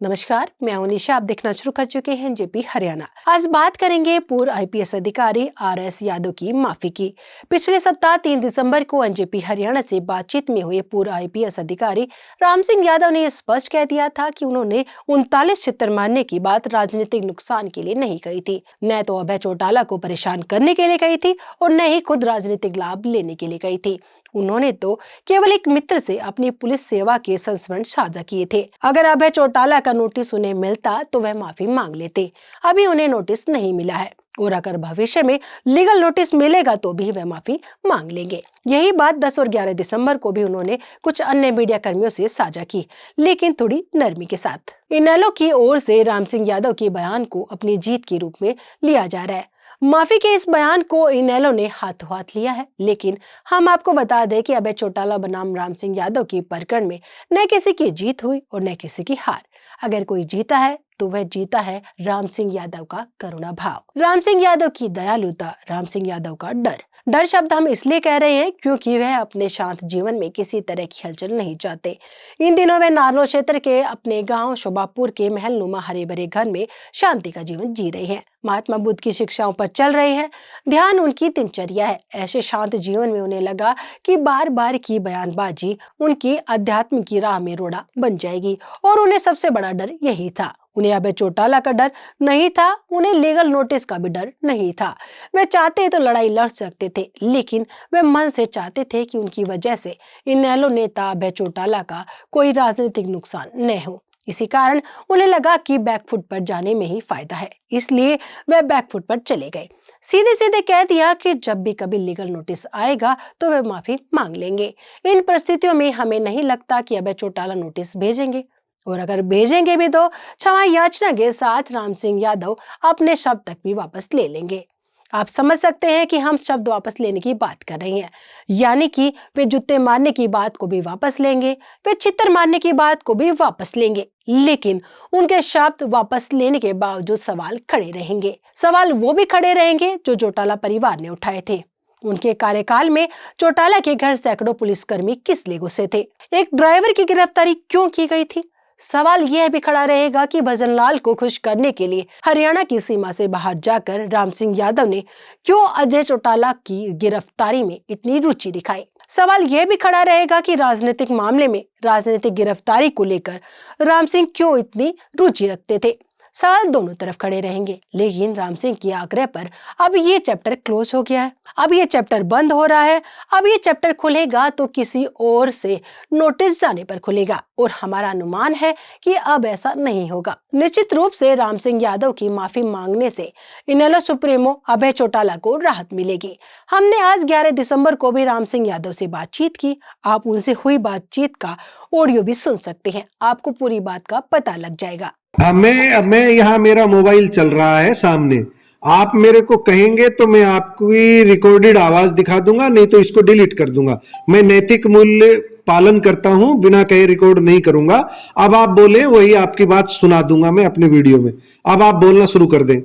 नमस्कार, मैं हूं निशा। आप देखना शुरू कर चुके हैं जेपी हरियाणा। आज बात करेंगे पूर्व आईपीएस अधिकारी आरएस यादव की माफी की। पिछले सप्ताह 3 दिसंबर को एनजेपी हरियाणा से बातचीत में हुए पूर्व आईपीएस अधिकारी राम सिंह यादव ने स्पष्ट कह दिया था कि उन्होंने 39 छितर मारने की बात राजनीतिक नुकसान के लिए नहीं कही थी, न तो अभय चौटाला को परेशान करने के लिए कही थी और न ही खुद राजनीतिक लाभ लेने के लिए कही थी। उन्होंने तो केवल एक मित्र से अपनी पुलिस सेवा के संस्मरण साझा किए थे। अगर अभय चौटाला का नोटिस उन्हें मिलता तो वह माफी मांग लेते। अभी उन्हें नोटिस नहीं मिला है और अगर भविष्य में लीगल नोटिस मिलेगा तो भी वह माफी मांग लेंगे। यही बात 10 और 11 दिसंबर को भी उन्होंने कुछ अन्य मीडिया कर्मियों से साझा की, लेकिन थोड़ी नरमी के साथ। इनेलो की ओर से राम सिंह यादव के बयान को अपनी जीत के रूप में लिया जा रहा है। माफी के इस बयान को इनेलो ने हाथों हाथ लिया है, लेकिन हम आपको बता दें कि अभय चौटाला बनाम राम सिंह यादव की प्रकरण में न किसी की जीत हुई और न किसी की हार। अगर कोई जीता है तो वह जीता है राम सिंह यादव का करुणा भाव, राम सिंह यादव की दयालुता, राम सिंह यादव का डर। डर शब्द हम इसलिए कह रहे हैं क्योंकि वह अपने शांत जीवन में किसी तरह की हलचल नहीं चाहते। इन दिनों वे नारनौल क्षेत्र के अपने गांव शोभापुर के महलनुमा हरे भरे घर में शांति का जीवन जी रहे हैं। महात्मा बुद्ध की शिक्षाओं पर चल रहे हैं, ध्यान उनकी दिनचर्या है। ऐसे शांत जीवन में उन्हें लगा कि बार बार की बयानबाजी उनकी अध्यात्म की राह में रोड़ा बन जाएगी और उन्हें सबसे बड़ा डर यही था। उन्हें अभय चौटाला का डर नहीं था, उन्हें लीगल नोटिस का भी डर नहीं था। वे चाहते तो लड़ाई लड़ सकते थे, लेकिन वे मन से चाहते थे कि उनकी वजह से इनेलो नेता अभय चौटाला का कोई राजनीतिक नुकसान न हो। इसी कारण उन्हें लगा कि बैकफुट पर जाने में ही फायदा है, इसलिए वे बैकफुट पर चले गए। सीधे सीधे कह दिया कि जब भी कभी लीगल नोटिस आएगा तो वे माफी मांग लेंगे। इन परिस्थितियों में हमें नहीं लगता कि अभय चौटाला नोटिस भेजेंगे, और अगर भेजेंगे भी तो क्षमा याचना के साथ राम सिंह यादव अपने शब्द तक भी वापस ले लेंगे। आप समझ सकते हैं कि हम शब्द वापस लेने की बात कर रहे हैं, यानी कि वे जूते मारने की बात को भी वापस लेंगे, वे छितर मारने की बात को भी वापस लेंगे, लेकिन उनके शब्द वापस लेने के बावजूद सवाल खड़े रहेंगे। सवाल वो भी खड़े रहेंगे जो चौटाला परिवार ने उठाए थे। उनके कार्यकाल में चौटाला के घर सैकड़ों पुलिसकर्मी किस लिए घुसे थे? एक ड्राइवर की गिरफ्तारी क्यों की गई थी? सवाल यह भी खड़ा रहेगा कि भजनलाल को खुश करने के लिए हरियाणा की सीमा से बाहर जाकर राम सिंह यादव ने क्यों अजय चौटाला की गिरफ्तारी में इतनी रुचि दिखाई। सवाल यह भी खड़ा रहेगा कि राजनीतिक मामले में राजनीतिक गिरफ्तारी को लेकर राम सिंह क्यों इतनी रुचि रखते थे। सवाल दोनों तरफ खड़े रहेंगे, लेकिन राम सिंह के आग्रह पर अब ये चैप्टर क्लोज हो गया है। अब ये चैप्टर बंद हो रहा है। अब ये चैप्टर खुलेगा तो किसी और से नोटिस जाने पर खुलेगा, और हमारा अनुमान है कि अब ऐसा नहीं होगा। निश्चित रूप से राम सिंह यादव की माफी मांगने से इनेलो सुप्रीमो अभय चौटाला को राहत मिलेगी। हमने आज 11 दिसंबर को भी राम सिंह यादव से बातचीत की। आप उनसे हुई बातचीत का ऑडियो भी सुन सकते हैं, आपको पूरी बात का पता लग जाएगा। मैं यहाँ मेरा मोबाइल चल रहा है सामने, आप मेरे को कहेंगे तो मैं आपकी रिकॉर्डेड आवाज दिखा दूंगा, नहीं तो इसको डिलीट कर दूंगा। मैं नैतिक मूल्य पालन करता हूं, बिना कहे रिकॉर्ड नहीं करूंगा। अब आप बोले वही आपकी बात सुना दूंगा मैं अपने वीडियो में। अब आप बोलना शुरू कर दें।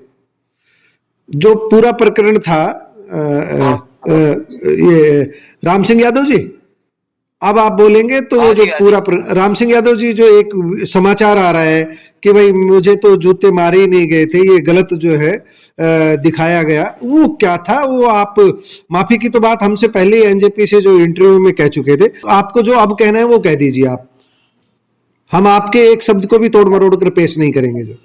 जो पूरा प्रकरण था ये राम सिंह यादव जी, अब आप बोलेंगे तो वो जो पूरा राम सिंह यादव जी, जो एक समाचार आ रहा है कि भाई मुझे तो जूते मारे ही नहीं गए थे, ये गलत जो है दिखाया गया, वो क्या था? वो आप माफी की तो बात हमसे पहले एनजेपी से जो इंटरव्यू में कह चुके थे। आपको जो अब कहना है वो कह दीजिए आप। हम आपके एक शब्द को भी तोड़ मरोड़ कर पेश नहीं करेंगे। जो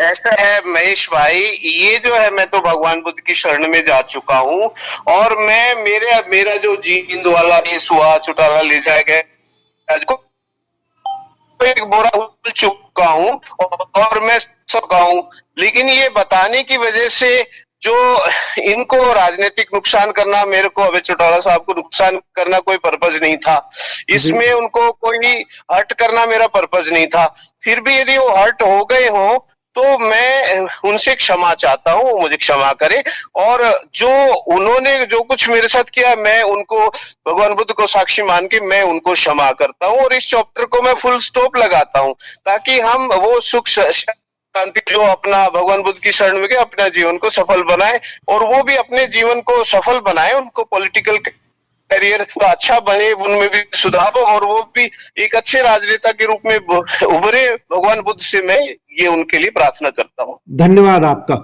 ऐसा है महेश भाई, ये जो है मैं तो भगवान बुद्ध की शरण में जा चुका हूँ, और मैं मेरा जो जींद वाला केस हुआ, चौटाला ले जाए गए, एक बोरा भूल चुका हूँ और मैं चुका हूँ। लेकिन ये बताने की वजह से जो इनको राजनीतिक नुकसान करना, मेरे को अभय चौटाला साहब को नुकसान करना कोई पर्पज नहीं था। इसमें उनको कोई हर्ट करना मेरा पर्पज नहीं था। फिर भी यदि वो हर्ट हो गए हो तो मैं उनसे क्षमा चाहता हूँ, वो मुझे क्षमा करे। और जो उन्होंने जो कुछ मेरे साथ किया, मैं उनको भगवान बुद्ध को साक्षी मान के मैं उनको क्षमा करता हूँ, और इस चैप्टर को मैं फुल स्टॉप लगाता हूँ, ताकि हम वो सुख शांति जो अपना भगवान बुद्ध की शरण में अपना जीवन को सफल बनाए, और वो भी अपने जीवन को सफल बनाए, उनको पॉलिटिकल करियर अच्छा बने, उनमें भी सुधार हो और वो भी एक अच्छे राजनेता के रूप में उभरे। भगवान बुद्ध से मैं ये उनके लिए प्रार्थना करता हूँ। धन्यवाद आपका।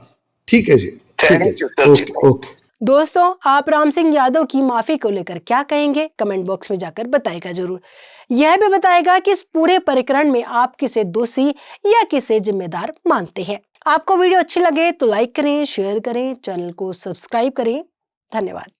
ठीक है जी, ठीक है थैंक जी, यू सर जी। Okay okay. दोस्तों, आप राम सिंह यादव की माफी को लेकर क्या कहेंगे? कमेंट बॉक्स में जाकर बताएगा जरूर। यह भी बताएगा कि इस पूरे प्रकरण में आप किसे दोषी या किसे जिम्मेदार मानते हैं। आपको वीडियो अच्छी लगे तो लाइक करें, शेयर करें, चैनल को सब्सक्राइब करें। धन्यवाद।